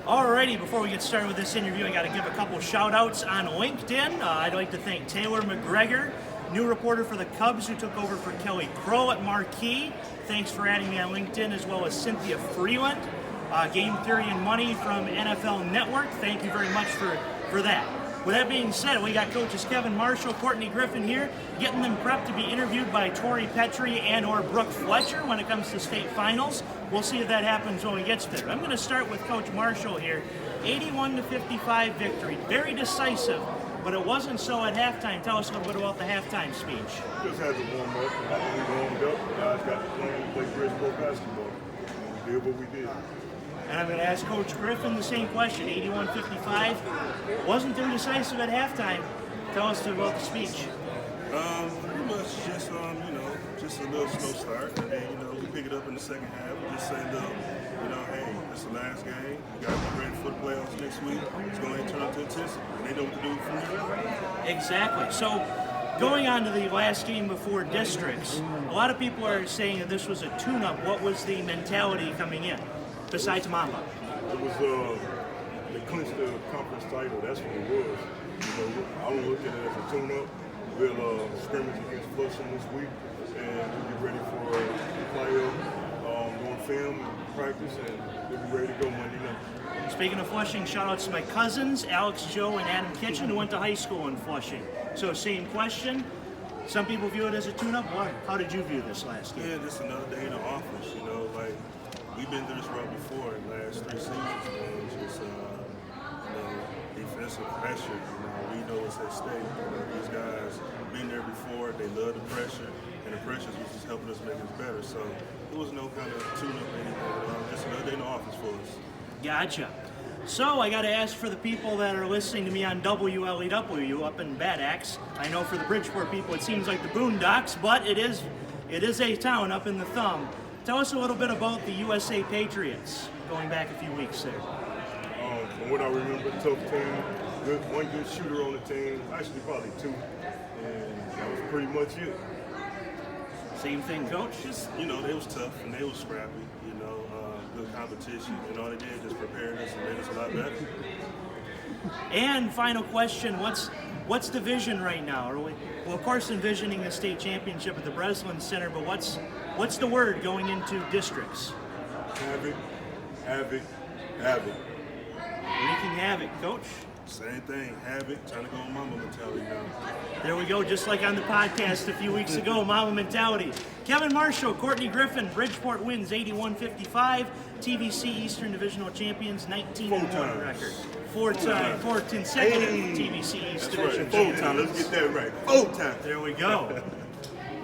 Alrighty, before we get started with this interview, I got to give a couple shout outs on LinkedIn. I'd like to thank Taylor McGregor, new reporter for the Cubs who took over for Kelly Crow at Marquee. Thanks for adding me on LinkedIn, as well as Cynthia Freeland, Game Theory and Money from NFL Network. Thank you very much for that. With that being said, we got coaches Kevin Marshall, Courtney Griffin here, getting them prepped to be interviewed by Tori Petrie and or Brooke Fletcher when it comes to state finals. We'll see if that happens when we get there. I'm going to start with Coach Marshall here. 81-55 victory, very decisive, but it wasn't so at halftime. Tell us a little bit about the halftime speech. Just had to warm up. After we warmed up, guys got to play Bridgeport basketball. And we did what we did. And I'm going to ask Coach Griffin the same question. 81-55, wasn't too decisive at halftime. Tell us about the speech. Pretty much just just a little slow start, and then we pick it up in the second half. We just say, look, hey, it's the last game. We got to be ready for the playoffs next week. It's going to turn up to intensity, and they know what to do from there. Exactly. So, going on to the last game before districts, a lot of people are saying that this was a tune-up. What was the mentality coming in, besides Mamba? It was they clinched the conference title. That's what it was. I don't look at it as a tune-up. We'll scrimmage against Flushing this week, and we'll get ready for the playoff, go on film and practice, and we'll be ready to go Monday night. Speaking of Flushing, shout out to my cousins, Alex, Joe, and Adam Kitchen, who went to high school in Flushing. So same question. Some people view it as a tune-up. How did you view this last game? Yeah, just another day in the office. We've been through this route before in the last 3 seasons. Just defensive pressure. We know what's at stake. These guys been there before. They love the pressure, and the pressure is just helping us make us better. So it was no kind of tune-up or anything. Just another day in the office for us. Gotcha. So I got to ask for the people that are listening to me on WLEW up in Bad Axe. I know for the Bridgeport people it seems like the Boondocks, but it is a town up in the thumb. Tell us a little bit about the USA Patriots going back a few weeks there. From what I remember, tough team, one good shooter on the team, actually probably two, and that was pretty much it. Same thing, Coach? They was tough and they was scrappy, good competition, and all they did just prepared us and made us a lot better. And final question, what's the vision right now? Well, of course, envisioning the state championship at the Breslin Center, but what's the word going into districts? Havoc. Wreaking havoc, Coach. Same thing, havoc, trying to go Mamba mentality now. There we go, just like on the podcast a few weeks ago, Mamba mentality. Kevin Marshall, Courtney Griffin, Bridgeport wins 81-55. TVC Eastern Divisional Champions, 19-1 record. Four-time, consecutive TVC East Division champions. Let's get that right. 4 times. There we go.